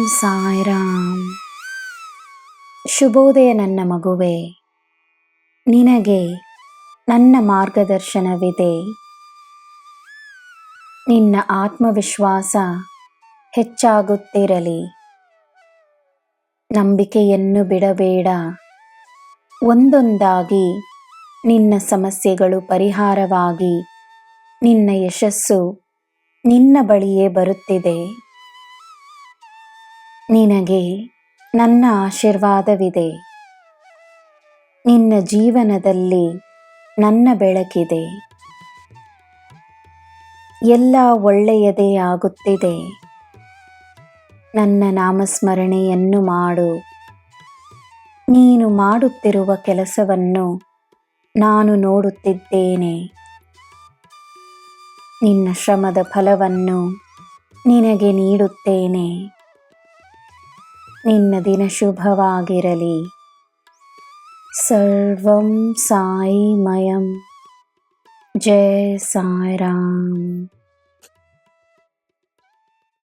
ಸಾಯಿರಾಮ್. ಶುಭೋದಯ ನನ್ನ ಮಗುವೆ. ನಿನಗೆ ನನ್ನ ಮಾರ್ಗದರ್ಶನವಿದೆ. ನಿನ್ನ ಆತ್ಮವಿಶ್ವಾಸ ಹೆಚ್ಚಾಗುತ್ತಿರಲಿ. ನಂಬಿಕೆಯನ್ನು ಬಿಡಬೇಡ. ಒಂದೊಂದಾಗಿ ನಿನ್ನ ಸಮಸ್ಯೆಗಳು ಪರಿಹಾರವಾಗಿ ನಿನ್ನ ಯಶಸ್ಸು ನಿನ್ನ ಬಳಿಯೇ ಬರುತ್ತಿದೆ. ನಿನಗೆ ನನ್ನ ಆಶೀರ್ವಾದವಿದೆ. ನಿನ್ನ ಜೀವನದಲ್ಲಿ ನನ್ನ ಬೆಳಕಿದೆ. ಎಲ್ಲ ಒಳ್ಳೆಯದೇ ಆಗುತ್ತಿದೆ. ನನ್ನ ನಾಮಸ್ಮರಣೆಯನ್ನು ಮಾಡು. ನೀನು ಮಾಡುತ್ತಿರುವ ಕೆಲಸವನ್ನು ನಾನು ನೋಡುತ್ತಿದ್ದೇನೆ. ನಿನ್ನ ಶ್ರಮದ ಫಲವನ್ನು ನಿನಗೆ ನೀಡುತ್ತೇನೆ. ನಿನ್ನ ದಿನ ಶುಭವಾಗಿರಲಿ. ಸರ್ವಂ ಸಾಯಿಮಯಂ. ಜೈ ಸಾಯಿರಾಮ್.